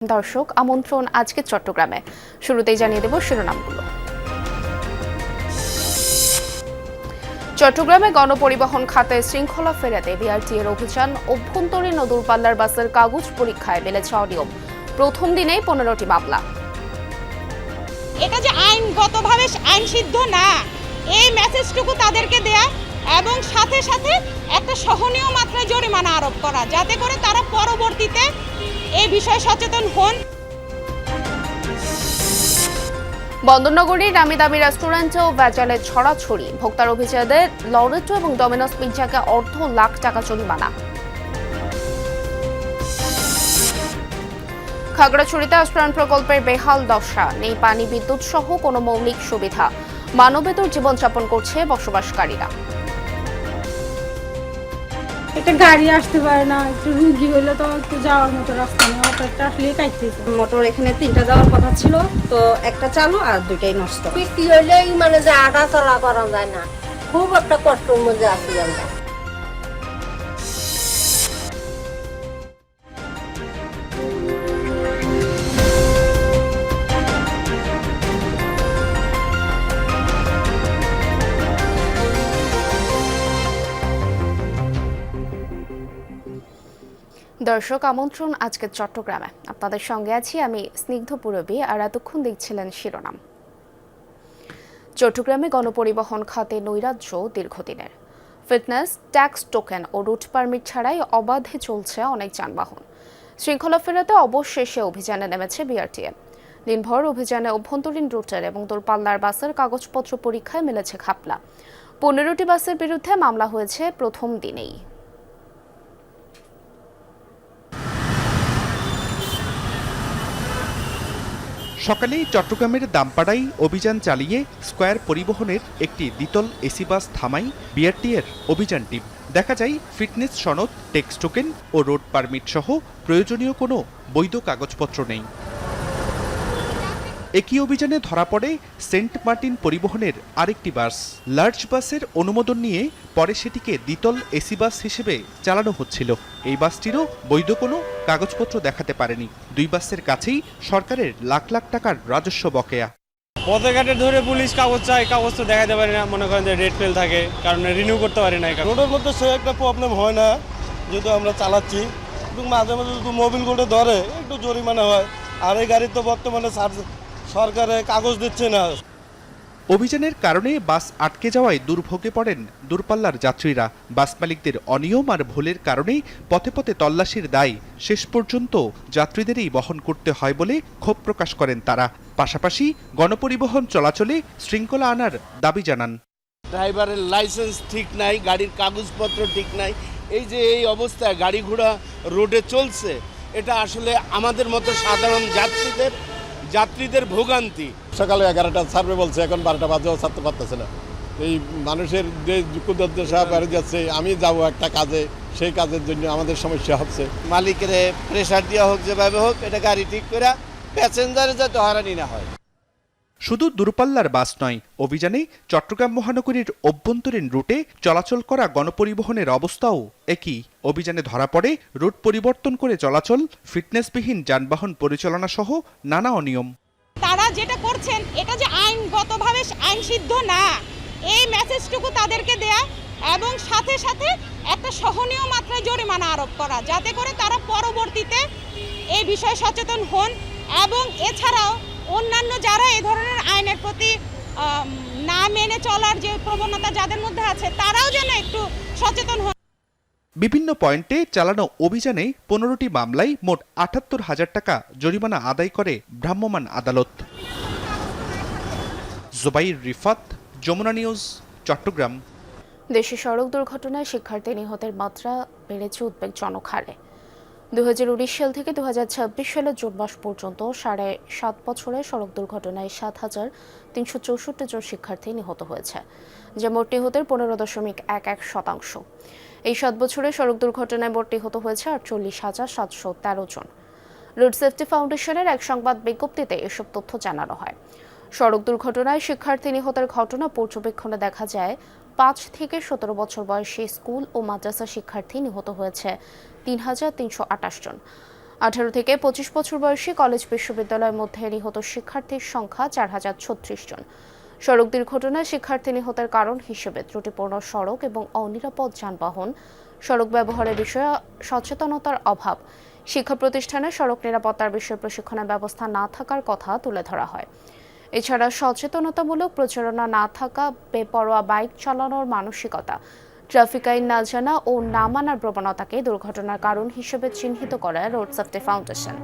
দর্শক আমন্ত্রণ আজকে চট্টগ্রামে। শুরুতেই জানিয়ে দেব শিরোনামগুলো। চট্টগ্রামে গণপরিবহন খাতে শৃঙ্খলা ফেরাতে বিআরটিএর অভিযান। অভ্যন্তরীণ ও দূরপাল্লার বাসের কাগজ পরীক্ষায় মিলেছে অনিয়ম। প্রথম দিনেই 15টি মামলা। এটা যে আইনগতভাবে আইনসিদ্ধ না, এই মেসেজটুকু তাদেরকে দেয়া এবং সাথে সাথে একটা সহনীয় মাত্রায় জরিমানা আরোপ করা, যাতে করে তারা পরবর্তীতে এই বিষয়ে সচেতন হন। বন্দরনগরীর নামি দামি রেস্টুরেন্টেও ভেজালের ছড়াছড়ি। ভোক্তার অভিযোগে লরেটো এবং ডমিনোস পিৎজাকে অর্ধ লাখ টাকা জরিমানা। খাগড়াছড়িতে আশ্রয়ণ প্রকল্পের বেহাল দশা। নেই পানি, বিদ্যুৎ সহ কোনো মৌলিক সুবিধা। মানবেতর জীবনযাপন করছে বসবাসকারীরা। একটা গাড়ি আসতে পারে না, একটু রুগী হইলে তো একটু যাওয়ার মতো রাস্তা নেই, অটোটা আসলে কাটতেছে। মোটর এখানে 3টা যাওয়ার কথা ছিল, তো একটা চালু আর 2টাই নষ্ট। বৃষ্টি হইলেই মানে যে আটা চলা করা যায় না, খুব একটা কষ্টের মধ্যে আছি আমরা। দর্শক আমন্ত্রণ আজকে চট্টগ্রামে। আপনাদের সঙ্গে আছি আমি স্নিগ্ধ পুরবী, আর এতক্ষণ দেখছিলেন শিরোনাম। চট্টগ্রামে গণপরিবহন খাতে নৈরাজ্য দীর্ঘদিনের। ফিটনেস, ট্যাক্স টোকেন ও রুট পারমিট ছাড়াই অবাধে চলছে অনেক যানবাহন। শৃঙ্খলা ফেরাতে অবশেষে অভিযানে নেমেছে বিআরটিএ। দিনভর অভিযানে অভ্যন্তরীণ রুটের এবং দূরপাল্লার বাসের কাগজপত্র পরীক্ষায় মিলেছে ঘাপলা। 15টি বাসের বিরুদ্ধে মামলা হয়েছে প্রথম দিনেই। সকালেই চট্টগ্রামের দামপাড়ায় অভিযান চালিয়ে স্কয়ার পরিবহনের একটি দ্বিতল এসি বাস থামায় বিআরটিএর অভিযান টিম। দেখা যায় ফিটনেস সনদ, ট্যাক্স টোকেন ও রোড পারমিট সহ প্রয়োজনীয় কোনো বৈধ কাগজপত্র নেই। একই অভিযানে ধরা পড়ে সেন্ট মার্টিন পরিবহনের আরেকটি বাস। লার্জ বাসের অনুমোদন নিয়ে পরে সেটিকে দ্বিতল এসি বাস হিসেবে চালানো হচ্ছিল। এই বাসটিরও বৈধ কোনো কাগজপত্র দেখাতে পারেনি। দুই বাসের কাছেই সরকারের লাখ লাখ টাকার রাজস্ব বকেয়া। পথে ঘাটে ধরে পুলিশ কাগজ চায়, কাগজ তো দেখাতে পারে না, মনে করেন যে রেড ফেল থাকে, কারণ রিনিউ করতে পারে না। রোডের মধ্যে সে একটা প্রবলেম হয় না, যেহেতু আমরা চালাচ্ছি, কিন্তু মাঝে মাঝে যদি মোবিল কোর্টে ধরে একটু জরিমানা হয়। আর এই গাড়ির তো বর্তমানে সরকারে কাগজ দিচ্ছে না। অভিযানের কারণে বাস আটকে যাওয়ায় দুর্ভোগে পড়েন দূরপাল্লার যাত্রীরা। বাস মালিকদের অনিয়ম আর ভুলের কারণেই পথে পথে তল্লাশির দায় শেষ পর্যন্ত যাত্রীদেরই বহন করতে হয় বলে ক্ষোভ প্রকাশ করেন তারা। পাশাপাশি গণপরিবহন চলাচলে শৃঙ্খলা আনার দাবি জানান। ড্রাইভারের লাইসেন্স ঠিক নাই, গাড়ির কাগজপত্র ঠিক নাই, এই যে এই অবস্থায় গাড়ি ঘোড়া রোডে চলছে, এটা আসলে আমাদের মতো সাধারণ যাত্রীদের ভোগান্তি। সকালে 11টা ছাড়বে বলছে, এখন 12টা বাজেও ছাড়তে পারতেছে না। এই মানুষের যে কুদরদশা বেড়ে যাচ্ছে, আমি যাব একটা কাজে, সেই কাজের জন্য আমাদের সমস্যা হচ্ছে। মালিকের প্রেশার দেওয়া হোক, যেভাবে হোক, এটা গাড়ি ঠিক করে প্যাসেঞ্জারে যাতে হয়রানি না হয়। শুধু দূরপাল্লার বাস নয়, অভিযানে চট্টগ্রাম মহানগরীর অভ্যন্তরীণ রুটে চলাচল করা গণপরিবহনের অবস্থাও একই। অভিযানে ধরা পড়ে রুট পরিবর্তন করে চলাচল, ফিটনেসবিহীন যানবাহন পরিচালনা সহ নানা অনিয়ম। তারা যেটা করছেন এটা যে আইনগতভাবে আইনসিদ্ধ না, এই মেসেজটুকু তাদেরকে দেয়া এবং সাথে সাথে একটা সহনীয় মাত্রায় জরিমানা আরোপ করা, যাতে করে তারা পরবর্তীতে এই বিষয়ে সচেতন হন। এবং এছাড়াও অন্যান্য যারা এই ধরনের আইনের প্রতি না মেনে চলার যে প্রবণতা যাদের মধ্যে আছে, তারাও যেন একটু সচেতন হন। বিভিন্ন পয়েন্টে চালানো অভিযানে 15টি মামলায় মোট 78,000 টাকা জরিমানা আদায় করে ভ্রাম্যমাণ আদালত। জুবাইর রিফাত, যমুনা নিউজ, চট্টগ্রাম। দেশে সড়ক দুর্ঘটনায় শিক্ষার্থী নিহতের মাত্রা বেড়েছে উদ্বেগজনক হারে। 2019 সাল থেকে 2026 সালের জুন মাস পর্যন্ত 7.5 বছরে সড়ক দুর্ঘটনায় 7,364 জন শিক্ষার্থী নিহত হয়েছে, যা মোট নিহতের 15.11%। এই 7 বছরে সড়ক দুর্ঘটনায় মোট নিহত হয়েছে 48,713 জন। রোড সেফটি ফাউন্ডেশনের এক সংবাদ বিজ্ঞপ্তিতে এসব তথ্য জানানো হয়। সড়ক দুর্ঘটনায় শিক্ষার্থী নিহতের ঘটনা পর্যবেক্ষণে দেখা যায় 5 থেকে 17 বছর বয়সী স্কুল ও মাদ্রাসা শিক্ষার্থী নিহত হয়েছে 3,328 জন। 18 থেকে 25 বছর বয়সী কলেজ বিশ্ববিদ্যালয়ের মধ্যে নিহত শিক্ষার্থীর সংখ্যা 4036 জন। সড়ক দুর্ঘটনায় শিক্ষার্থী নিহতের কারণ হিসেবে ত্রুটিপূর্ণ সড়ক এবং অনিরাপদ যানবাহন, সড়ক ব্যবহারের বিষয়ে সচেতনতার অভাব, শিক্ষা প্রতিষ্ঠানে সড়ক নিরাপত্তার বিষয়ে প্রশিক্ষণের ব্যবস্থা না থাকার কথা তুলে ধরা হয়। এছাড়া সচেতনতামূলক প্রচারণা না থাকা, বেপরোয়া বাইক চালানোর মানসিকতা, ট্রাফিক আইন না জানা ও না মানার প্রবণতাকে দুর্ঘটনার কারণ হিসেবে চিহ্নিত করে রোড সেফটি ফাউন্ডেশন।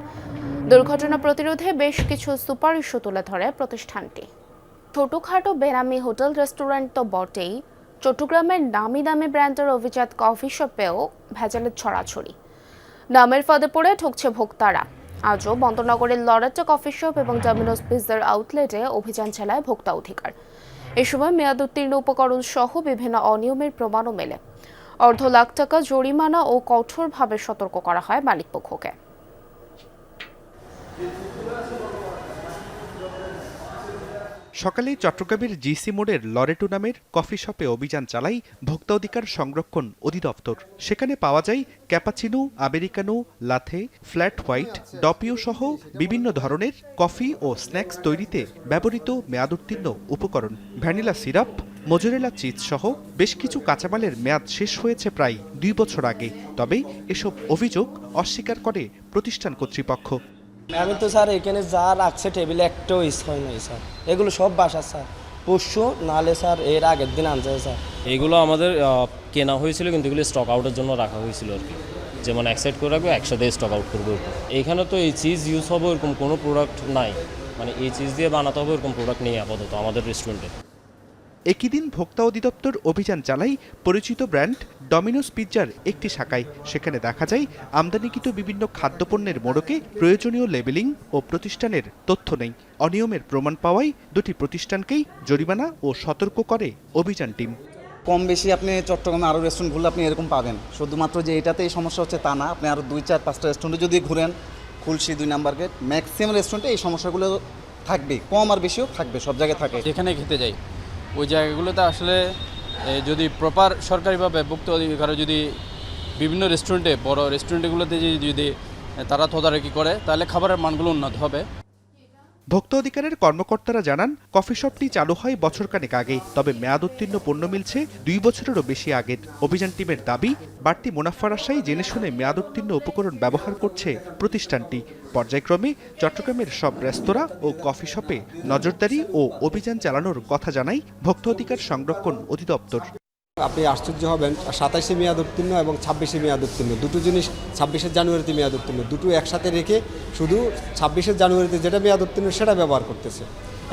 দুর্ঘটনা প্রতিরোধে বেশ কিছু সুপারিশও তুলে ধরে প্রতিষ্ঠানটি। ছোটখাটো বেনামি হোটেল রেস্টুরেন্ট তো বটেই, চট্টগ্রামের নামি দামি ব্র্যান্ডের অভিজাত কফি শপেও ভেজালের ছড়াছড়ি। নামের ফাঁদে পড়ে ঠকছে ভোক্তারা। আজও বন্দরনগরের লরেটো কফি শপ এবং ডমিনোস পিৎজার আউটলেটে অভিযান চালায় ভোক্তা অধিকার। এ সময় মেয়াদ উত্তীর্ণ উপকরণ সহ বিভিন্ন অনিয়মের প্রমাণও মেলে। অর্ধ লাখ টাকা জরিমানা ও কঠোরভাবে সতর্ক করা হয় মালিকপক্ষকে। সকালে চট্টগ্রামের জিসি মোড়ের লরেটো নামের কফি শপে অভিযান চালায় ভোক্তা অধিকার সংরক্ষণ অধিদপ্তর। সেখানে পাওয়া যায় ক্যাপাচিনো, আমেরিকানো, লাথে, ফ্ল্যাট হোয়াইট, ডপিও সহ বিভিন্ন ধরনের কফি ও স্ন্যাক্স তৈরিতে ব্যবহৃত মেয়াদোত্তীর্ণ উপকরণ, ভ্যানিলা সিরাপ, মোজারেলা চিজ সহ বেশ কিছু কাঁচামালের মেয়াদ শেষ হয়েছে প্রায় 2 বছর আগে। তবে এসব অভিযোগ অস্বীকার করে প্রতিষ্ঠান কর্তৃপক্ষ। আমি তো স্যার এখানে যা রাখছে টেবিলে একটাও ইস হয় নাই স্যার, এগুলো সব বাসা স্যার, পরশু নালে স্যার এর আগের দিন আনছে স্যার। এগুলো আমাদের কেনা হয়েছিল, কিন্তু এগুলো স্টক আউটের জন্য রাখা হয়েছিল আর কি, যেমন একসাইড করে রাখবো, একসাথে স্টক আউট করবো। এখানে তো এই চিজ ইউজ হবে এরকম কোনো প্রোডাক্ট নাই, মানে এই চিজ দিয়ে বানাতে হবে এরকম প্রোডাক্ট নেই আপাতত আমাদের রেস্টুরেন্টে। একই দিন ভোক্তা অধিদপ্তর অভিযান চালায় পরিচিত ব্র্যান্ড ডমিনোস পিৎজার একটি শাখায়। সেখানে দেখা যায় আমদানিকৃত বিভিন্ন খাদ্যপণ্যের মোড়কে প্রয়োজনীয় লেবেলিং ও প্রতিষ্ঠানের তথ্য নেই। অনিয়মের প্রমাণ পাওয়ায় দুটি প্রতিষ্ঠানকেই জরিমানা ও সতর্ক করে অভিযান টিম। কম বেশি আপনি চট্টগ্রামে আরও রেস্টুরেন্ট ঘুরলে আপনি এরকম পাবেন, শুধুমাত্র যে এটাতেই সমস্যা হচ্ছে তা না। আপনি আরও 2-4-5টা রেস্টুরেন্টে যদি ঘুরেন, খুলশি 2 নাম্বার গেট, ম্যাক্সিমাম রেস্টুরেন্টে এই সমস্যাগুলো থাকবে, কম আর বেশিও থাকবে, সব জায়গায় থাকে। যেখানে খেতে যাই ওই জায়গাগুলোতে আসলে যদি প্রপার সরকারিভাবে ভোক্তা অধিকারে যদি বিভিন্ন রেস্টুরেন্টে, বড় রেস্টুরেন্টগুলোতে যদি তারা তদারকি করে, তাহলে খাবারের মানগুলো উন্নত হবে। ভোক্তা অধিকারের কর্মকর্তারা জানান, কফি শপটি চালু হয় বছরখানেক আগে, তবে মেয়াদ উত্তীর্ণ পণ্য মিলছে 2 বছরেরও বেশি আগের। অভিযান টিমের দাবি, বাড়তি মুনাফার আশায় জেনে শুনে মেয়াদ উত্তীর্ণ উপকরণ ব্যবহার করছে প্রতিষ্ঠানটি। পর্যায়ক্রমে চট্টগ্রামের সব রেস্তোরাঁ ও কফি শপে নজরদারি ও অভিযান চালানোর কথা জানায় ভোক্তা অধিকার সংরক্ষণ অধিদপ্তর। আপনি আশ্চর্য হবেন, 27শে মেয়াদ উত্তীর্ণ এবং 26শে মেয়াদ উত্তীর্ণ, দুটো জিনিস 26শে জানুয়ারিতে মেয়াদ উত্তীর্ণ, দুটো একসাথে রেখে শুধু 26শে জানুয়ারিতে যেটা মেয়াদ উত্তীর্ণ সেটা ব্যবহার করতেছে।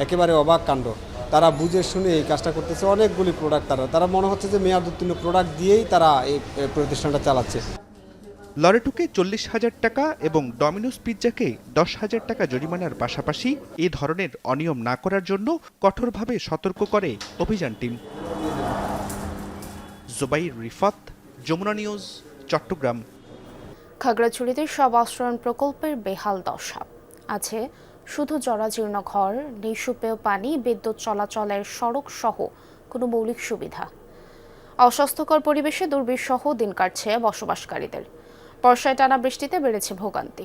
একেবারে অবাক কাণ্ড। তারা বুঝে শুনে এই কাজটা করতেছে। অনেকগুলি প্রোডাক্ট তারা মনে হচ্ছে যে মেয়াদ উত্তীর্ণ প্রোডাক্ট দিয়েই তারা এই প্রতিষ্ঠানটা চালাচ্ছে। লরেটোকে 40,000 টাকা এবং ডমিনোস পিৎজাকে 10,000 টাকা জরিমানার পাশাপাশি এ ধরনের অনিয়ম না করার জন্য কঠোরভাবে সতর্ক করে অভিযান টিম। জুবাইর রিফাত, যমুনা নিউজ, চট্টগ্রাম। খাগড়াছড়িতে সব আশ্রয়ণ প্রকল্পের বেহাল দশা। আছে শুধু জরাজীর্ণ ঘর, নিঃসুপেয় পানি, বিদ্যুৎ চলাচলের সড়ক সহ কোনো মৌলিক সুবিধা। অস্বাস্থ্যকর পরিবেশে দুর্বিষহ দিন কাটছে বসবাসকারীদের। বর্ষায় টানা বৃষ্টিতে বেড়েছে ভোগান্তি।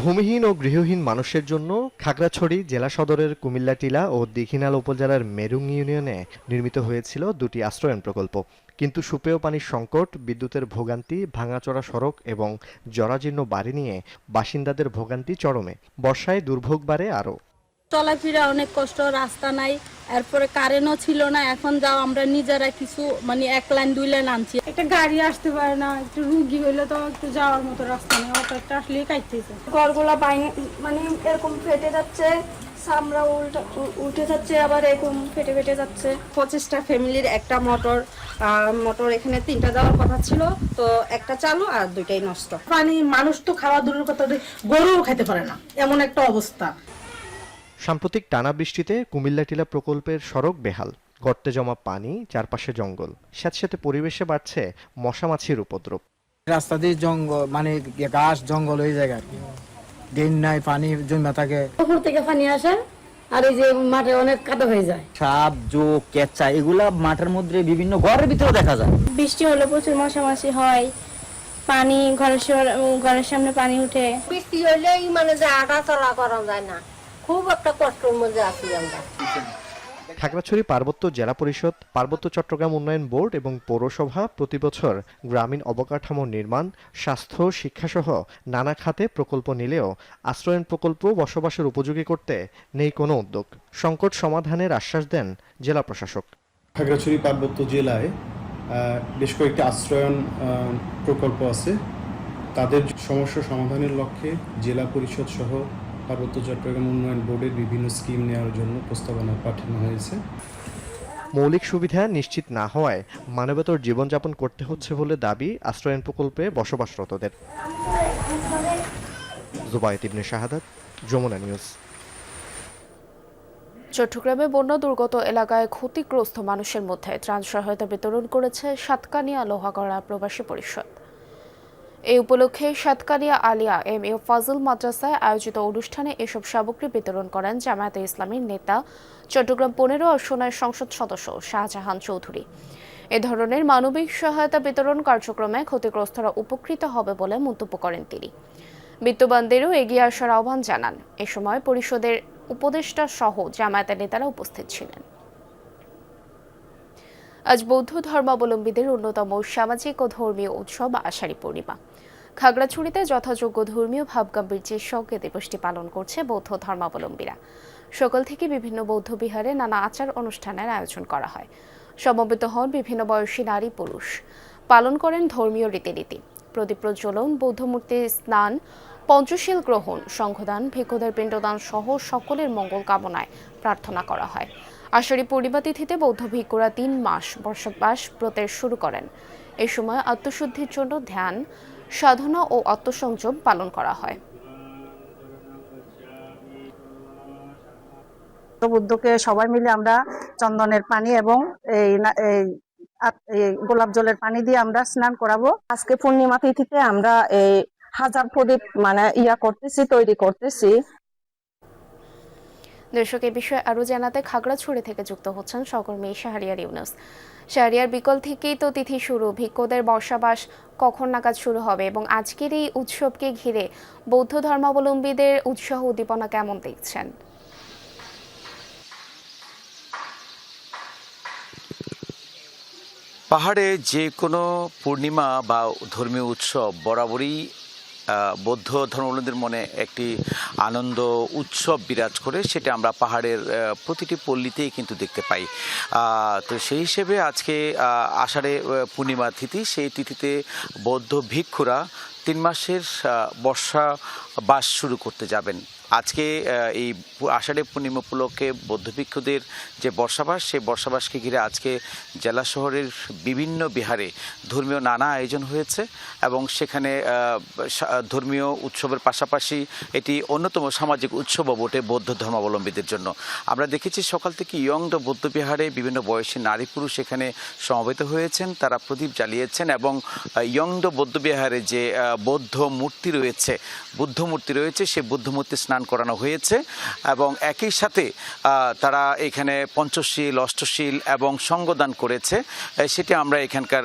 ভূমিহীন ও গৃহহীন মানুষের জন্য খাগড়াছড়ি জেলা সদরের কুমিল্লা টিলা ও দীঘিনাল উপজেলার মেরুং ইউনিয়নে নির্মিত হয়েছিল 2টি আশ্রয়ণ প্রকল্প। কিন্তু সুপেয় পানির সংকট, বিদ্যুতের ভোগান্তি, ভাঙাচোরা সড়ক এবং জরাজীর্ণ বাড়ি নিয়ে বাসিন্দাদের ভোগান্তি চরমে। বর্ষায় দুর্ভোগ বাড়ে আরও। চলাফেরা অনেক কষ্ট, রাস্তা নাই, এরপরে কারেন্টও ছিল না। এখন যাও আমরা নিজেরা কিছু 1 লাইন 2 লাইন আনছি। একটা গাড়ি আসতে পারে না, একটু রুগী হইলে তো একটু যাওয়ার মতো রাস্তা নেই, অটোটা আসলেই কাটতেছে। ঘরগুলা এরকম ফেটে যাচ্ছে, চামড়া উঠে যাচ্ছে, আবার এরকম ফেটে ফেটে যাচ্ছে। 25টা ফ্যামিলির একটা মোটর এখানে 3টা যাওয়ার কথা ছিল, তো একটা চালু আর 2টাই নষ্ট। পানি মানুষ তো খাওয়া দূরের কথা, গরুও খেতে পারে না, এমন একটা অবস্থা। সাম্প্রতিক টানা বৃষ্টিতে কুমিল্লা টিলা প্রকল্পের সড়ক বেহাল, গর্তে জমা পানি, চারপাশে জঙ্গল, সাথে পরিবেশে বাড়ছে মশা মাছির উপদ্রব। রাস্তা দিয়ে জঙ্গল, গাছ জঙ্গল হয়ে যায় আর কি, ড্রেন নাই, পানি জমা থাকে, পুকুর থেকে পানি আসে আর এই যে মাঠে অনেক কাদা হয়ে যায়। সাপ, জোক, কেঁচা এগুলা মাঠের মধ্যে বিভিন্ন ঘরের ভিতরে দেখা যায়। বৃষ্টি হলে প্রচুর মশা মাছি হয়, পানি ঘরের সামনে পানি উঠে। বৃষ্টি হইলেই মানে যে হাঁটা চলা করা যায় না, খুব একটা কষ্টের মধ্যে আছি আমরা। খাগড়াছড়ি পার্বত্য জেলা পরিষদ, পার্বত্য চট্টগ্রাম উন্নয়ন বোর্ড এবং পৌরসভা প্রতি বছর গ্রামীণ অবকাঠামো নির্মাণ, স্বাস্থ্য, শিক্ষাসহ নানা খাতে প্রকল্প নিলেও আশ্রয়ন প্রকল্প বসবাসের উপযোগী করতে নেই কোনো উদ্যোগ। সংকট সমাধানের আশ্বাস দেন জেলা প্রশাসক। খাগড়াছড়ি পার্বত্য জেলায় বেশ কয়েকটি আশ্রয়ন প্রকল্প আছে। তাদের সমস্যা সমাধানের লক্ষ্যে জেলা পরিষদ সহ পার্বত্য চট্টগ্রাম উন্নয়ন বোর্ডের বিভিন্ন স্কিম নেওয়ার জন্য প্রস্তাবনা পাঠানো হয়েছে। মৌলিক সুবিধা নিশ্চিত না হওয়ায় মানবেতর জীবনযাপন করতে হচ্ছে বলে দাবি আশ্রয়ন প্রকল্পে বসবাসরতদের। জুবায়েত ইবনে শাহাদাত, যমুনা নিউজ। চট্টগ্রামে বন্যা দুর্গত এলাকায় ক্ষতিগ্রস্ত মানুষের মধ্যে ত্রাণ সহায়তা বিতরণ করেছে সাতকানিয়া লোহাগড়া প্রবাসী পরিষদ। এই উপলক্ষে সাতকানিয়া আলিয়া এম.এ. ফাজল মাদ্রাসায় আয়োজিত অনুষ্ঠানে এসব সামগ্রী বিতরণ করেন জামায়াতে ইসলামীর নেতা চট্টগ্রাম 15 আসনের সংসদ সদস্য শাহজাহান চৌধুরী। এ ধরনের মানবিক সহায়তা বিতরণ কার্যক্রমে ক্ষতিগ্রস্তরা উপকৃত হবে বলে মন্তব্য করেন তিনি। বিত্তবানদেরও এগিয়ে আসার আহ্বান জানান। এ সময় পরিষদের উপদেষ্টা সহ জামায়াতের নেতারা উপস্থিত ছিলেন। আজ বৌদ্ধ ধর্মাবলম্বীদের অন্যতম সামাজিক ও ধর্মীয় উৎসব আষাঢ়ী পূর্ণিমা। খাগড়াছড়িতে যথাযোগ্য ধর্মীয় ভাবগাম্ভীর্যের সঙ্গে দিবসটি পালন করছে বৌদ্ধ ধর্মাবলম্বীরা। সকাল থেকে বিভিন্ন বৌদ্ধ বিহারে নানা আচার অনুষ্ঠানের আয়োজন করা হয়। সমবেত হন বিভিন্ন বয়সী নারী পুরুষ। পালন করেন ধর্মীয় রীতিনীতি, প্রদীপ প্রজ্বলন, বৌদ্ধ মূর্তির স্নান, পঞ্চশীল গ্রহণ, সংঘদান, ভিক্ষুদের পিণ্ডদান সহ সকলের মঙ্গল কামনায় প্রার্থনা করা হয়। আষাঢ়ী পূর্ণিমা তিথিতে বৌদ্ধ ভিক্ষুরা 3 মাস বসবাস ব্রতের শুরু করেন। এই সময় আত্মশুদ্ধির জন্য ধ্যান, সাধনা ও আত্মসংযম পালন করা হয়। বুদ্ধকে সবাই মিলে আমরা চন্দনের পানি এবং এই গোলাপ জলের পানি দিয়ে আমরা স্নান করাবো। আজকে পূর্ণিমা তিথিতে আমরা এই 1000 প্রদীপ মানে তৈরি করতেছি। দর্শক, এই বিষয়ে আরো জানাতে খাগড়াছড়ি থেকে যুক্ত হচ্ছেন সহকর্মী শাহরিয়ার ইউনুস। শাহরিয়ার, বিকল থেকেই তো তিথি শুরু, ভিক্ষুদের বসবাস কখন নাগাদ শুরু হবে এবং আজকের এই উৎসবকে ঘিরে বৌদ্ধ ধর্মাবলম্বীদের উৎসাহ উদ্দীপনা কেমন দেখছেন? পাহাড়ে যে কোনো পূর্ণিমা বা ধর্মীয় উৎসব বরাবরই বৌদ্ধ ধর্মাবলম্বীদের মনে একটি আনন্দ উৎসব বিরাজ করে, সেটা আমরা পাহাড়ের প্রতিটি পল্লীতেই কিন্তু দেখতে পাই। তো সেই হিসেবে আজকে আষাঢ়ে পূর্ণিমা তিথি, সেই তিথিতে বৌদ্ধ ভিক্ষুরা 3 মাসের বর্ষা বাস শুরু করতে যাবেন। আজকে এই আষাঢ়ে পূর্ণিমা উপলক্ষে বৌদ্ধ ভিক্ষুদের যে বর্ষাবাস, সেই বর্ষাবাসকে ঘিরে আজকে জেলা শহরের বিভিন্ন বিহারে ধর্মীয় নানা আয়োজন হয়েছে এবং সেখানে ধর্মীয় উৎসবের পাশাপাশি এটি অন্যতম সামাজিক উৎসবও বটে বৌদ্ধ ধর্মাবলম্বীদের জন্য। আমরা দেখেছি সকাল থেকে ইয়ংড বৌদ্ধ বিহারে বিভিন্ন বয়সী নারী পুরুষ এখানে সমবেত হয়েছেন, তারা প্রদীপ জ্বালিয়েছেন এবং ইয়ংড বৌদ্ধ বিহারে যে বৌদ্ধ মূর্তি রয়েছে সেই বুদ্ধ মূর্তি স্নান করানো হয়েছে এবং একই সাথে তারা এখানে পঞ্চশীল, অষ্টশীল এবং সঙ্গদান করেছে। সেটি আমরা এখানকার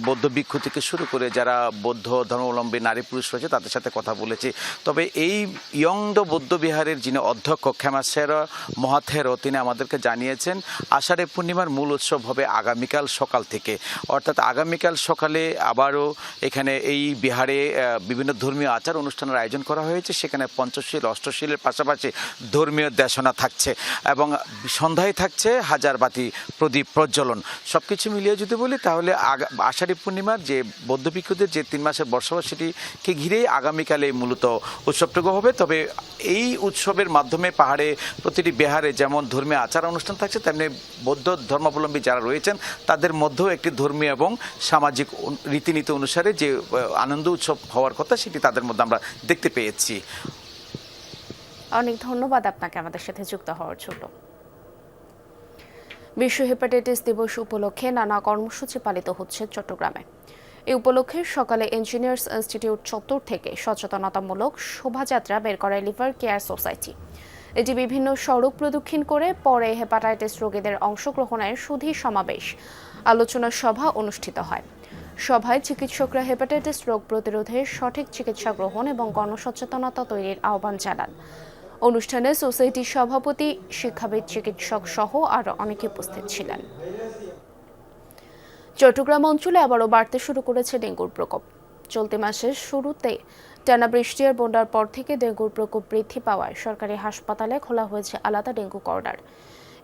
বৌদ্ধ ভিক্ষু থেকে শুরু করে যারা বৌদ্ধ ধর্মাবলম্বী নারী পুরুষ রয়েছে তাদের সাথে কথা বলেছি। তবে এই ইয়ংড বৌদ্ধ বিহারের যিনি অধ্যক্ষ খেমাসের মহাথেরো, তিনি আমাদেরকে জানিয়েছেন আষাঢ়ে পূর্ণিমার মূল উৎসব হবে আগামীকাল সকাল থেকে, অর্থাৎ আগামীকাল সকালে আবারও এখানে এই বিহারে বিভিন্ন ধর্মীয় আচার অনুষ্ঠানের আয়োজন করা হয়েছে। সেখানে পঞ্চশীল, অষ্টশীলের পাশাপাশি ধর্মীয় দেশনা থাকছে এবং সন্ধ্যায় থাকছে 1000 বাতি প্রদীপ প্রজ্বলন। সব কিছু মিলিয়ে যদি বলি তাহলে আষাঢ়ী পূর্ণিমার যে বৌদ্ধ ভিক্ষুদের যে 3 মাসের বর্ষবাস, সেটিকে ঘিরেই আগামীকালে মূলত উৎসবটুকু হবে। তবে এই উৎসবের মাধ্যমে পাহাড়ে প্রতিটি বিহারে যেমন ধর্মীয় আচার অনুষ্ঠান থাকছে, তেমনি বৌদ্ধ ধর্মাবলম্বী যারা রয়েছেন তাদের মধ্যেও একটি ধর্মীয় এবং সামাজিক রীতিনীতি অনুসারে যে আনন্দ উৎসব হওয়ার কথা সেটি তাদের মধ্যে আমরা দেখতে পেয়েছি। অনেক ধন্যবাদ আপনাকে আমাদের সাথে যুক্ত হওয়ার জন্য। বিশ্ব হেপাটাইটিস দিবস উপলক্ষে নানা কর্মসূচি পালিত হচ্ছে চট্টগ্রামে। এই উপলক্ষে সকালে ইঞ্জিনিয়ার্স ইনস্টিটিউট চত্বর থেকে সচেতনতামূলক শোভাযাত্রা বের করে লিভার কেয়ার সোসাইটি। এটি বিভিন্ন সড়ক প্রদক্ষিণ করে পরে হেপাটাইটিস রোগীদের অংশগ্রহণের সুধী সমাবেশ, আলোচনা সভা অনুষ্ঠিত হয়। সভায় চিকিৎসকরা হেপাটাইটিস রোগ প্রতিরোধে সঠিক চিকিৎসা গ্রহণ এবং গণসচেতনতা তৈরির আহ্বান জানান। অনুষ্ঠানে সোসাইটির সভাপতি, শিক্ষাবিদ, চিকিৎসক সহ আরও অনেকে উপস্থিত ছিলেন। চট্টগ্রাম অঞ্চলে আবারও বাড়তে শুরু করেছে ডেঙ্গুর প্রকোপ। চলতি মাসের শুরুতে টানা বৃষ্টি আর বন্যার পর থেকে ডেঙ্গুর প্রকোপ বৃদ্ধি পাওয়ায় সরকারি হাসপাতালে খোলা হয়েছে আলাদা ডেঙ্গু কর্নার।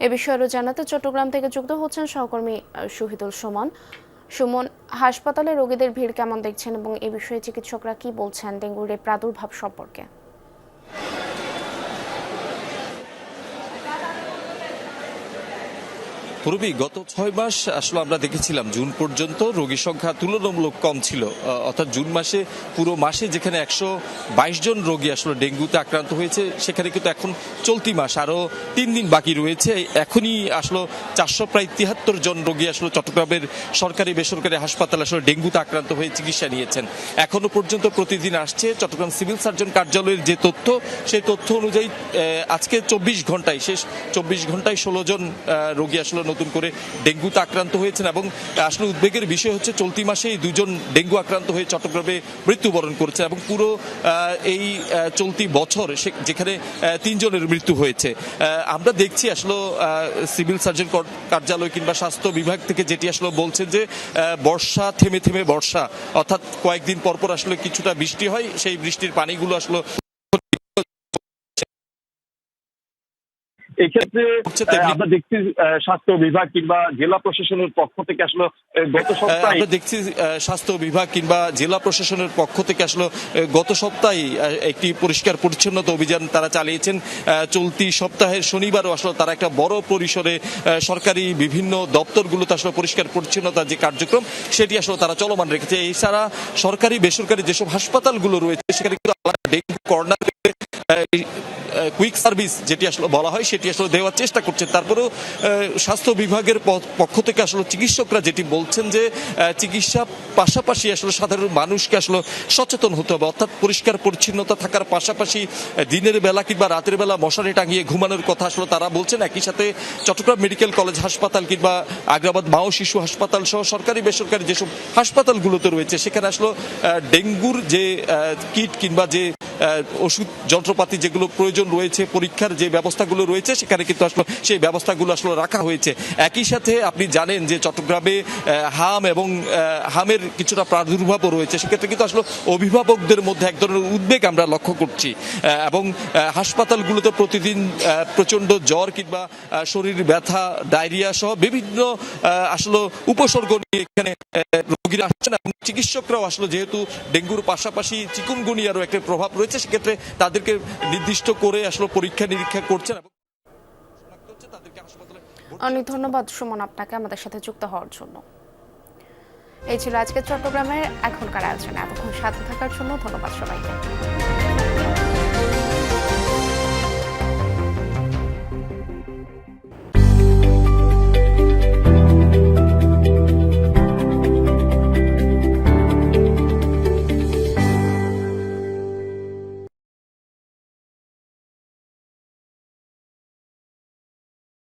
এ বিষয়ে আরও জানাতে চট্টগ্রাম থেকে যুক্ত হচ্ছেন সহকর্মী শহীদুল সুমন। সুমন, হাসপাতালে রোগীদের ভিড় কেমন দেখছেন এবং এ বিষয়ে চিকিৎসকরা কি বলছেন ডেঙ্গুর এই প্রাদুর্ভাব সম্পর্কে? পূর্বে গত 6 মাস আসলে আমরা দেখেছিলাম জুন পর্যন্ত রোগীর সংখ্যা তুলনামূলক কম ছিল, অর্থাৎ জুন মাসে পুরো মাসে যেখানে 122 জন রোগী আসলে ডেঙ্গুতে আক্রান্ত হয়েছে, সেখানে কিন্তু এখন চলতি মাস আরও 3 দিন বাকি রয়েছে। এখনই আসলে 473 জন রোগী আসলে চট্টগ্রামের সরকারি বেসরকারি হাসপাতালে আসলে ডেঙ্গুতে আক্রান্ত হয়ে চিকিৎসা নিয়েছেন। এখনো পর্যন্ত প্রতিদিন আসছে চট্টগ্রাম সিভিল সার্জন কার্যালয়ের যে তথ্য, সেই তথ্য অনুযায়ী আজকে 24 ঘন্টায় 16 জন রোগী আসলে নতুন করে ডেঙ্গুতে আক্রান্ত হয়েছেন। এবং আসলে উদ্বেগের বিষয় হচ্ছে চলতি মাসে 2 জন ডেঙ্গু আক্রান্ত হয়ে চট্টগ্রামে মৃত্যুবরণ করেছে এবং পুরো এই চলতি বছর যেখানে 3 জনের মৃত্যু হয়েছে। আমরা দেখছি আসলে সিভিল সার্জন কার্যালয় কিংবা স্বাস্থ্য বিভাগ থেকে যেটি আসলে বলছেন যে বর্ষা থেমে থেমে বর্ষা, অর্থাৎ কয়েকদিন পরপর আসলে কিছুটা বৃষ্টি হয়, সেই বৃষ্টির পানিগুলো আসলে এই ক্ষেত্রে আমরা দেখছি স্বাস্থ্য বিভাগ কিংবা জেলা প্রশাসনের পক্ষ থেকে আসলে গত সপ্তাহে একটি পরিষ্কার পরিচ্ছন্নতা অভিযান তারা চালিয়েছেন। চলতি সপ্তাহের শনিবারও আসলে তারা একটা বড় পরিসরে সরকারি বিভিন্ন দপ্তরগুলোতে আসলে পরিষ্কার পরিচ্ছন্নতা যে কার্যক্রম সেটি আসলে তারা চলমান রেখেছে। এছাড়া সরকারি বেসরকারি যেসব হাসপাতালগুলো রয়েছে সেখানে কিন্তু ডেঙ্গু কর্নার কুইক সার্ভিস যেটি আসলে বলা হয় সেটি আসলে দেওয়ার চেষ্টা করছেন। তারপরেও স্বাস্থ্য বিভাগের পক্ষ থেকে আসলে চিকিৎসকরা যেটি বলছেন যে চিকিৎসা পাশাপাশি আসলে সাধারণ মানুষকে আসলে সচেতন হতে হবে, অর্থাৎ পরিষ্কার পরিচ্ছন্নতা থাকার পাশাপাশি দিনের বেলা কিংবা রাতের বেলা মশারি টাঙিয়ে ঘুমানোর কথা আসলে তারা বলছেন। একই সাথে চট্টগ্রাম মেডিকেল কলেজ হাসপাতাল কিংবা আগ্রাবাদ মা ও শিশু হাসপাতাল সহ সরকারি বেসরকারি যেসব হাসপাতালগুলোতে রয়েছে সেখানে আসলে ডেঙ্গুর যে কিট কিংবা যে ওষুধ যন্ত্রপাতি যেগুলো প্রয়োজন রয়েছে, পরীক্ষার যে ব্যবস্থাগুলো রয়েছে সেখানে কিন্তু আসলে সেই ব্যবস্থাগুলো আসলে রাখা হয়েছে। একই সাথে আপনি জানেন যে চট্টগ্রামে হাম এবং হামের কিছুটা প্রাদুর্ভাবও রয়েছে, সেক্ষেত্রে কিন্তু আসলে অভিভাবকদের মধ্যে এক ধরনের উদ্বেগ আমরা লক্ষ্য করছি এবং হাসপাতালগুলোতে প্রতিদিন প্রচণ্ড জ্বর কিংবা শরীর ব্যথা, ডায়রিয়া সহ বিভিন্ন আসলে উপসর্গ নিয়ে এখানে রোগীরা আসছেন এবং চিকিৎসকরাও আসলে যেহেতু ডেঙ্গুর পাশাপাশি চিকুনগুনিয়ারও একটা প্রভাব রয়েছে সেক্ষেত্রে তাদেরকে নির্দিষ্ট করে আসলে পরীক্ষা নিরীক্ষা করছেন। অনেক ধন্যবাদ সুমন আপনাকে আমাদের সাথে যুক্ত হওয়ার জন্য। এই ছিল আজকের চট্টগ্রামের এখনকার আয়োজন। এতক্ষণ সাথে থাকার জন্য ধন্যবাদ সবাইকে।